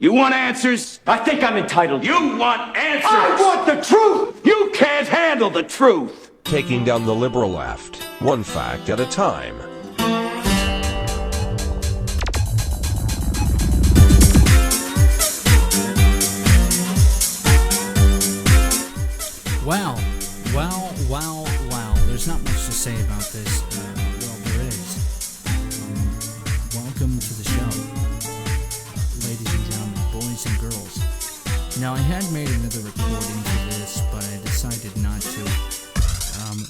You want answers? I think I'm entitled. You want answers? I want the truth! You can't handle the truth! Taking down the liberal left, one fact at a time. Wow. There's not much to say about this. Well, there is. Welcome to the show, ladies and gentlemen, boys and girls. Now, I had made another recording for this, but I decided not to,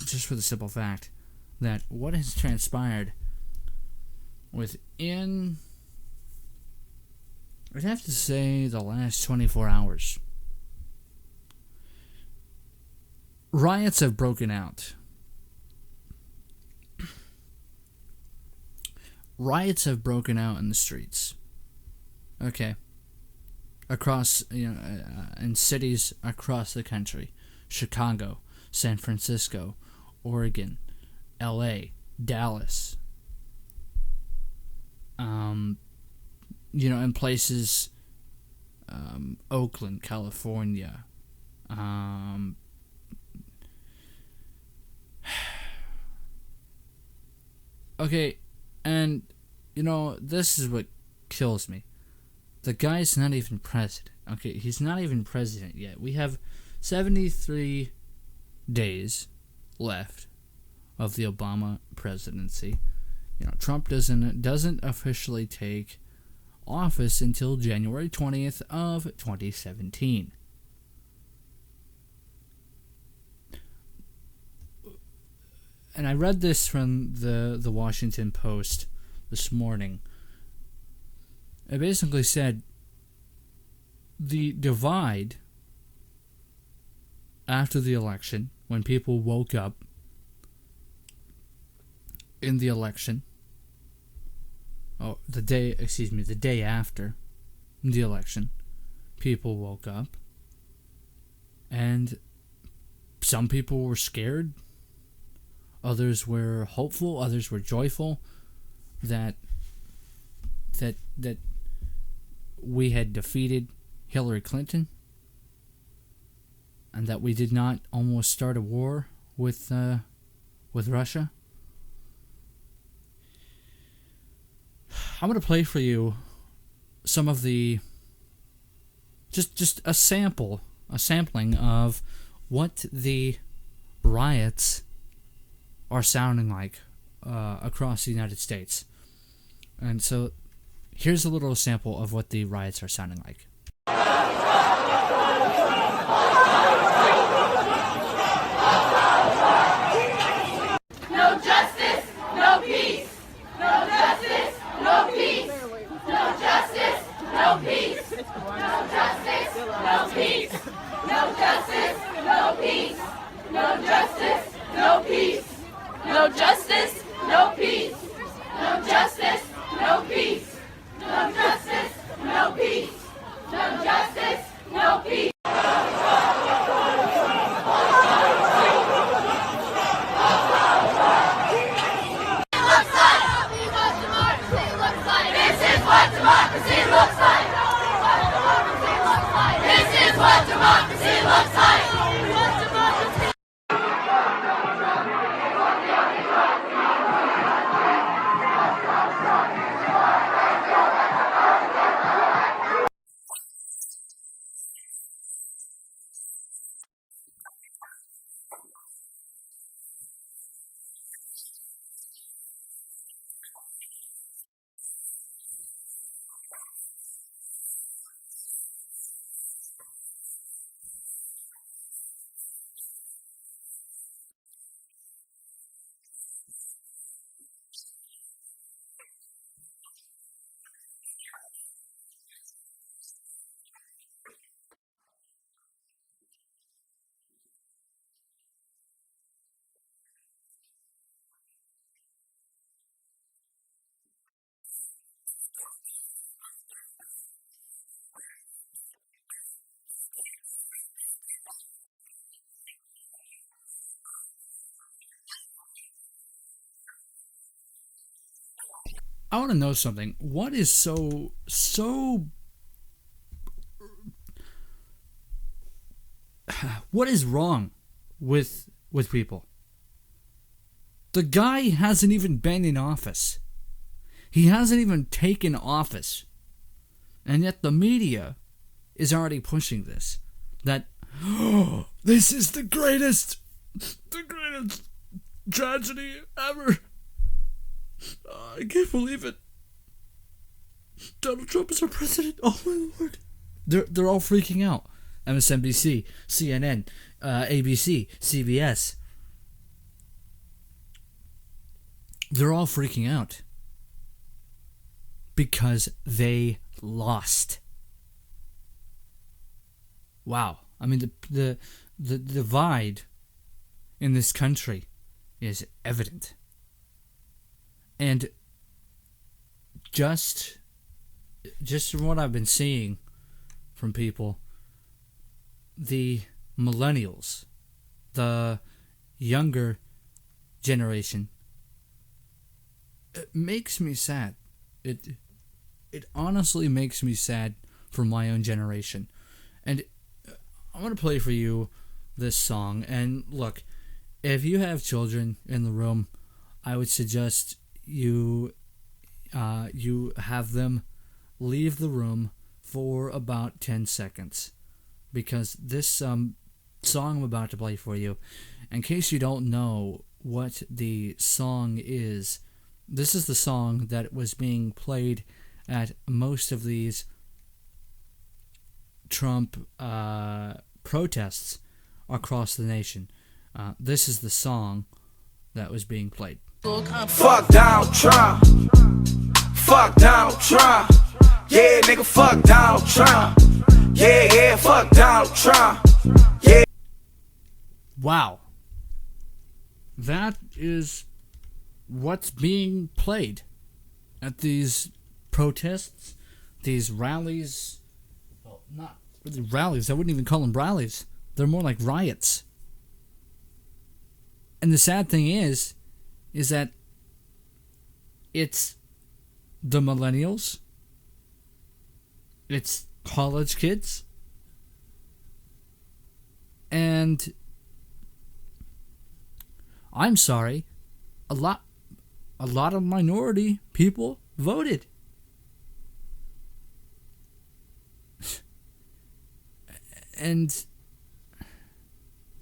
just for the simple fact that what has transpired within, I'd have to say, the last 24 hours. Riots have broken out. Riots have broken out in the streets. Okay. Across, in cities across the country. Chicago, San Francisco, Oregon, LA, Dallas. In places, Oakland, California, okay, and, this is what kills me. The guy's not even president. Okay, he's not even president yet. We have 73 days left of the Obama presidency. Trump doesn't officially take office until January 20th of 2017. And I read this from the Washington Post this morning. It basically said the divide after the election, when people woke up in the election, the day after the election, people woke up, and some people were scared. Others were hopeful. Others were joyful that we had defeated Hillary Clinton, and that we did not almost start a war with Russia. I'm gonna play for you some of the just a sampling of what the riots are sounding like across the United States. And so here's a little sample of what the riots are sounding like. No justice, no peace. No justice, no peace. No justice, no peace. No justice, no peace. No justice, no peace. No justice, no peace. No justice, no peace. No justice, no peace. No justice, no peace. No justice, no peace. This is what democracy looks like. This is what democracy looks like. I want to know something. What is so what is wrong with people? The guy hasn't even been in office. He hasn't even taken office. And yet the media is already pushing this. That, oh, this is the greatest tragedy ever. I can't believe it. Donald Trump is our president. Oh my Lord. They're all freaking out. MSNBC, CNN, ABC, CBS. They're all freaking out because they lost. Wow. I mean, the divide in this country is evident. And just from what I've been seeing from people, the millennials, the younger generation, it makes me sad. It honestly makes me sad for my own generation. And I want to play for you this song. And look, if you have children in the room, I would suggest you have them leave the room for about 10 seconds. Because this song I'm about to play for you, in case you don't know what the song is, this is the song that was being played at most of these Trump protests across the nation. This is the song that was being played. Fuck Donald Trump. Fuck Donald Trump. Yeah, nigga, fuck Donald Trump. Yeah, fuck Donald Trump. Yeah. Wow. That is what's being played at these protests, these rallies. Well, not really rallies. I wouldn't even call them rallies. They're more like riots. And the sad thing is that it's the millennials, it's college kids, and I'm sorry, a lot of minority people voted. And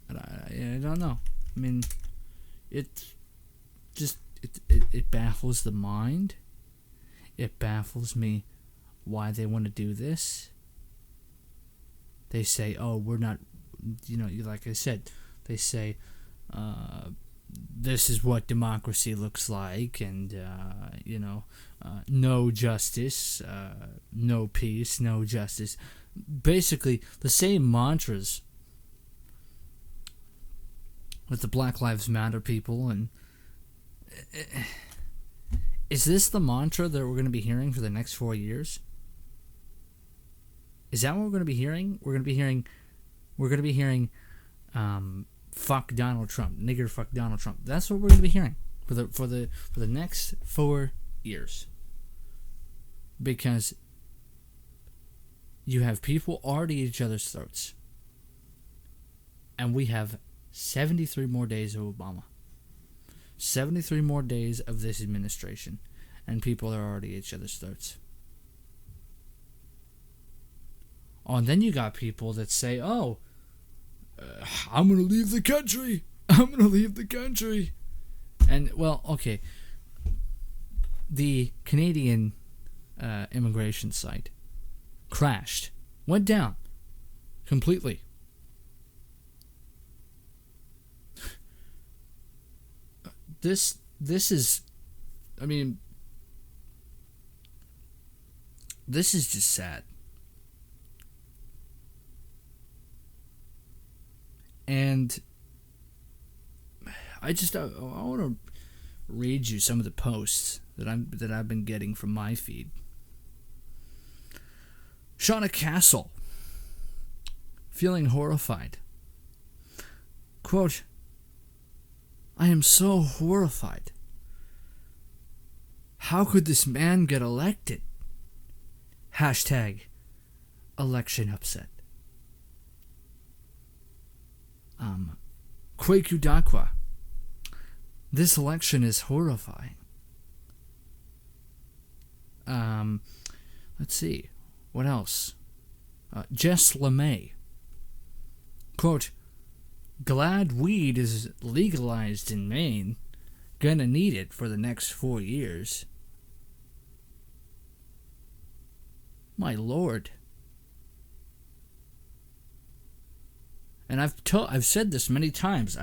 I don't know. I mean, it baffles the mind. It baffles me why they want to do this. They say, oh, we're not, like I said, they say, this is what democracy looks like, and, no justice, no peace, no justice. Basically, the same mantras with the Black Lives Matter people. And is this the mantra that we're going to be hearing for the next 4 years? Is that what we're going to be hearing? We're going to be hearing fuck Donald Trump, nigger fuck Donald Trump. That's what we're going to be hearing for the next 4 years. Because you have people already at each other's throats. And we have 73 more days of Obama. 73 more days of this administration. And people are already at each other's throats. Oh, and then you got people that say, I'm going to leave the country. I'm going to leave the country. And, well, okay. The Canadian immigration site crashed. Went down. Completely. This is, I mean, this is just sad. And I want to read you some of the posts that I've been getting from my feed. Shauna Castle, feeling horrified. Quote, I am so horrified. How could this man get elected? Hashtag election upset. Kwekudakwa. This election is horrifying. Let's see. What else? Jess LeMay. Quote, glad weed is legalized in Maine. Gonna need it for the next 4 years. My lord. And I've said this many times.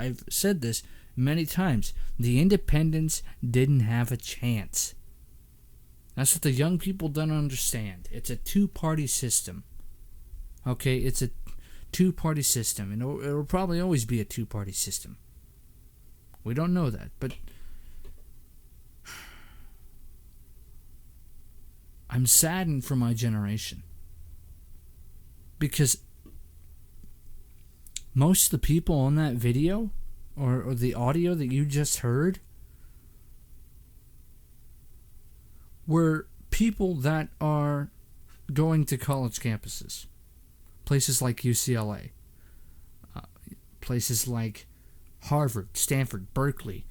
The independents didn't have a chance. That's what the young people don't understand. It's a two-party system. Okay, it's a two-party system, and it'll probably always be a two-party system. We don't know that, but I'm saddened for my generation. Because most of the people on that video, or the audio that you just heard, were people that are going to college campuses. Places like UCLA. Places like Harvard, Stanford, Berkeley.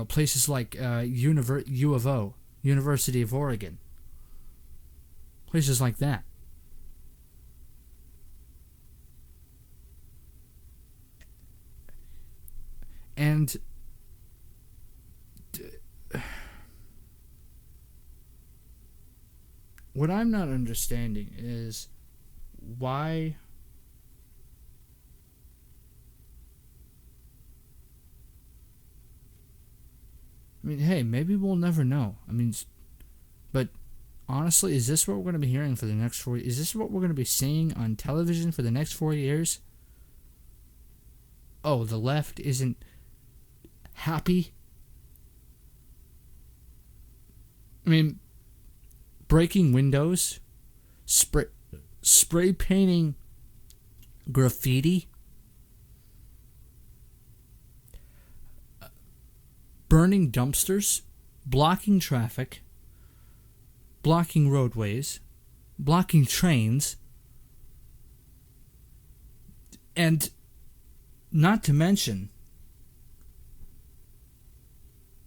Places like U of O, University of Oregon. Places like that. And what I'm not understanding is why hey, maybe we'll never know. But honestly, is this what we're going to be hearing for the next 4 years? Is this what we're going to be seeing on television for the next 4 years? Oh, the left isn't happy. Breaking windows, spray painting graffiti, burning dumpsters, blocking traffic, blocking roadways, blocking trains, and not to mention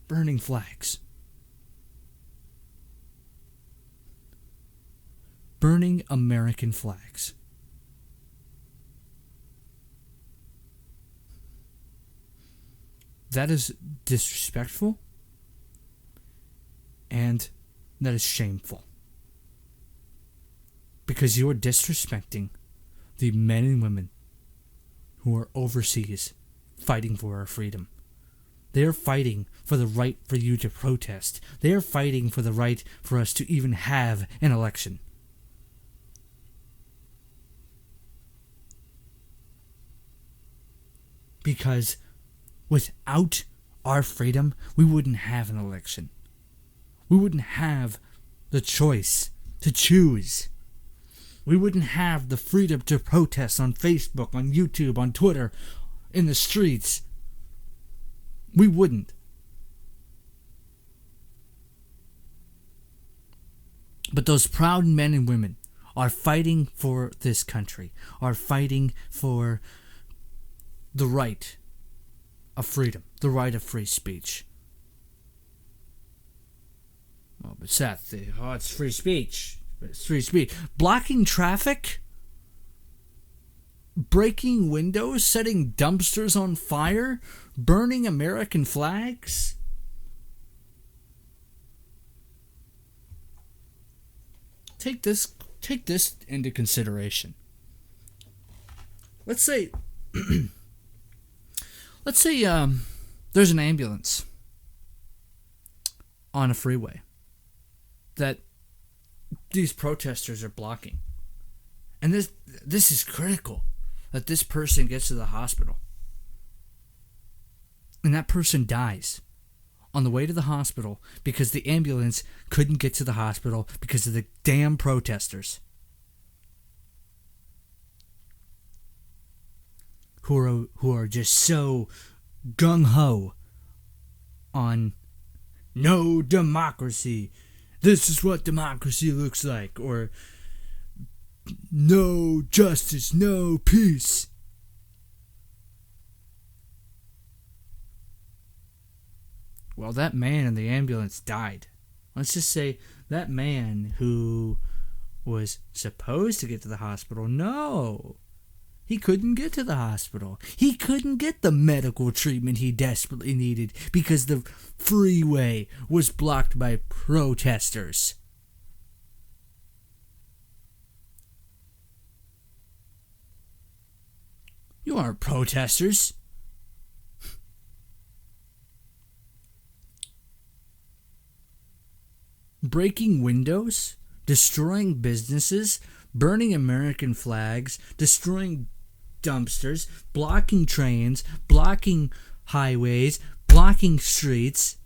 burning flags. Burning American flags. That is disrespectful, and that is shameful. Because you are disrespecting the men and women who are overseas fighting for our freedom. They are fighting for the right for you to protest. They are fighting for the right for us to even have an election. Because without our freedom, we wouldn't have an election. We wouldn't have the choice to choose. We wouldn't have the freedom to protest on Facebook, on YouTube, on Twitter, in the streets. We wouldn't. But those proud men and women are fighting for this country, are fighting for the right of freedom, the right of free speech. Well, but Seth, it's free speech. It's free speech. Blocking traffic? Breaking windows? Setting dumpsters on fire? Burning American flags? Take this into consideration. Let's say there's an ambulance on a freeway that these protesters are blocking. And this is critical, that this person gets to the hospital. And that person dies on the way to the hospital because the ambulance couldn't get to the hospital because of the damn protesters. Who are just so gung-ho on no democracy. This is what democracy looks like. Or no justice, no peace. well, that man in the ambulance died. Let's just say that man who was supposed to get to the hospital, no, he couldn't get to the hospital. He couldn't get the medical treatment he desperately needed because the freeway was blocked by protesters. You aren't protesters. Breaking windows, destroying businesses, burning American flags, destroying dumpsters, blocking trains, blocking highways, blocking streets.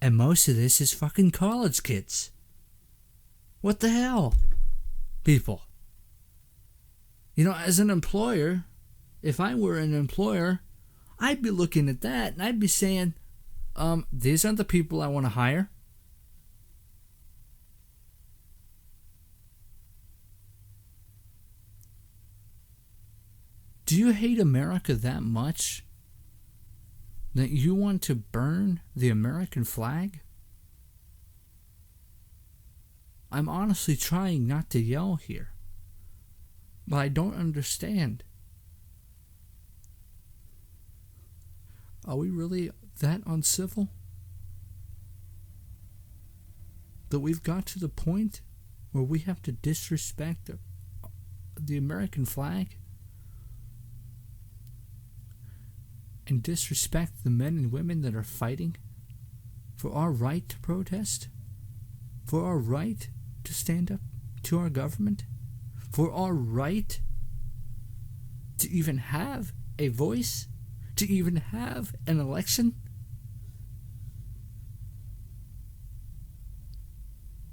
And most of this is fucking college kids. What the hell, people? You know, as an employer, if I were an employer, I'd be looking at that and I'd be saying, these aren't the people I want to hire. Do you hate America that much that you want to burn the American flag? I'm honestly trying not to yell here, but I don't understand. Are we really that uncivil? That we've got to the point where we have to disrespect the American flag? And disrespect the men and women that are fighting for our right to protest? For our right to stand up to our government? For our right to even have a voice? To even have an election?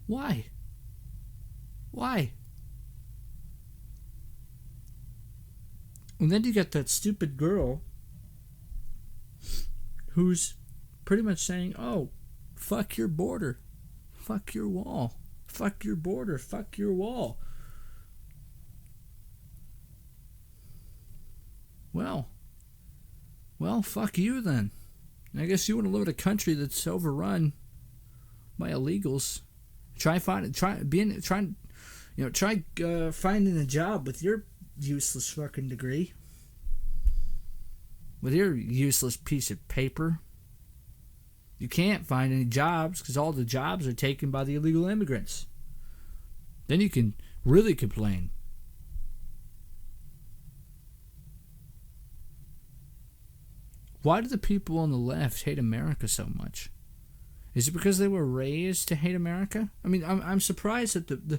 Why? Why? And then you got that stupid girl who's pretty much saying, oh, fuck your border, fuck your wall, fuck your border, fuck your wall. Well, fuck you then. I guess you want to live in a country that's overrun by illegals. Try finding a job with your useless fucking degree. With your useless piece of paper. You can't find any jobs because all the jobs are taken by the illegal immigrants. Then you can really complain. Why do the people on the left hate America so much? Is it because they were raised to hate America? I mean, I'm surprised that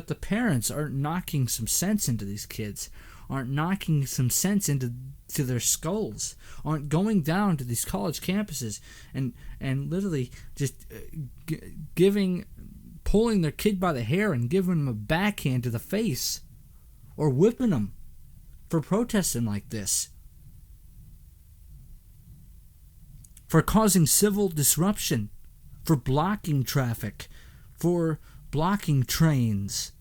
the parents aren't knocking some sense into these kids, aren't knocking some sense into their skulls, aren't going down to these college campuses and literally just pulling their kid by the hair and giving them a backhand to the face, or whipping them for protesting like this, for causing civil disruption, for blocking traffic, for blocking trains,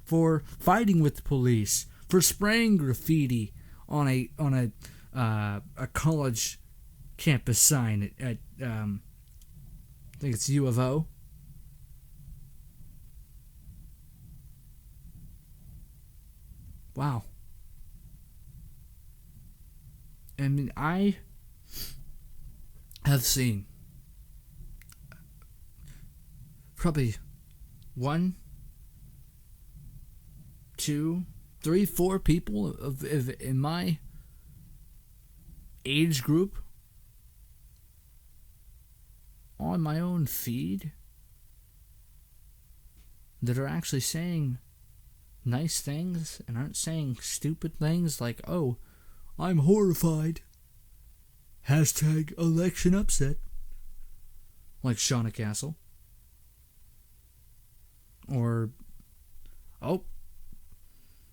for fighting with the police, for spraying graffiti on a college campus sign at I think it's U of O. Wow. I mean, I have seen probably 1, 2, 3, 4 people in my age group on my own feed that are actually saying nice things and aren't saying stupid things like, oh, I'm horrified. Hashtag election upset. Like Shauna Castle. Or, oh,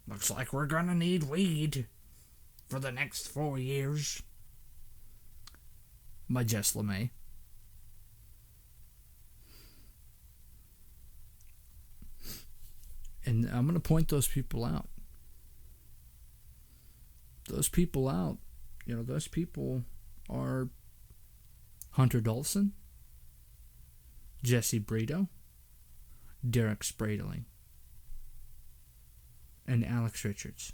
looks like we're gonna need weed for the next 4 years. By Jess LeMay. And I'm gonna point those people out. Those people out those people are Hunter Dolson, Jesse Brito, Derek Spradling, and Alex Richards.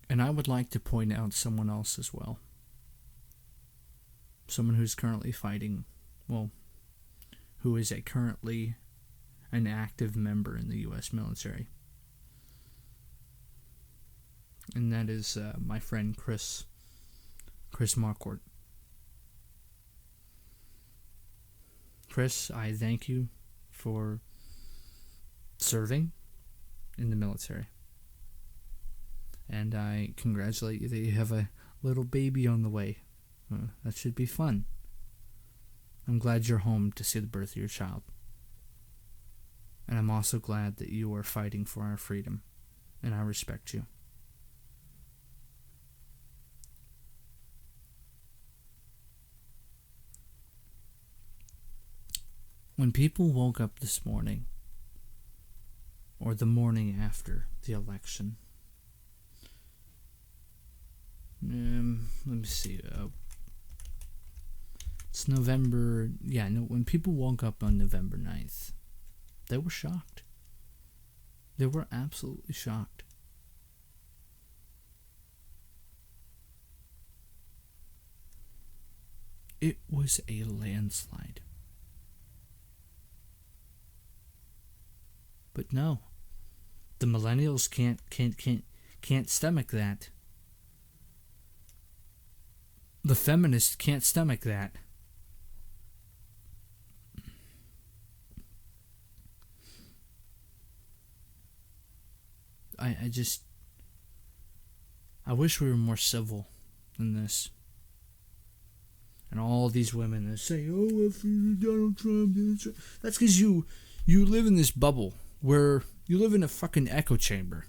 And I would like to point out someone else as well. Someone who's currently fighting, who is currently an active member in the U.S. military. And that is my friend Chris Marquardt. Chris, I thank you for serving in the military. And I congratulate you that you have a little baby on the way. That should be fun. I'm glad you're home to see the birth of your child. And I'm also glad that you are fighting for our freedom. And I respect you. When people woke up this morning, or the morning after the election, let me see, it's November, when people woke up on November 9th, they were shocked. They were absolutely shocked. It was a landslide. But no, the millennials can't stomach that. The feminists can't stomach that. I wish we were more civil than this. And all these women that say, "Oh, if Donald Trump," that's because you live in this bubble where you live in a fucking echo chamber.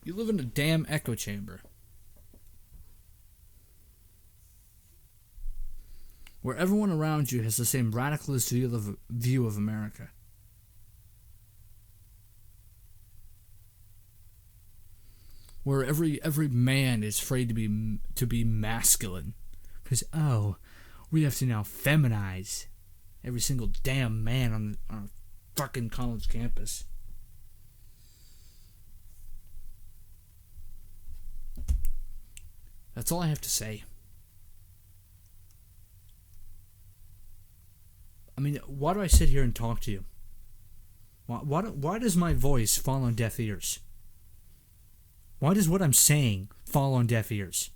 You live in a damn echo chamber. Where everyone around you has the same radicalist view of America. Where every man is afraid to be masculine. Because, we have to now feminize every single damn man on a fucking college campus. That's all I have to say. I mean, why do I sit here and talk to you? Why does my voice fall on deaf ears? Why does what I'm saying fall on deaf ears?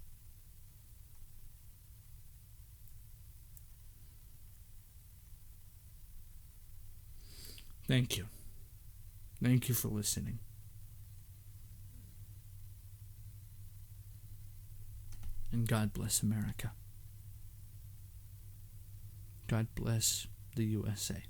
Thank you. Thank you for listening. And God bless America. God bless the USA.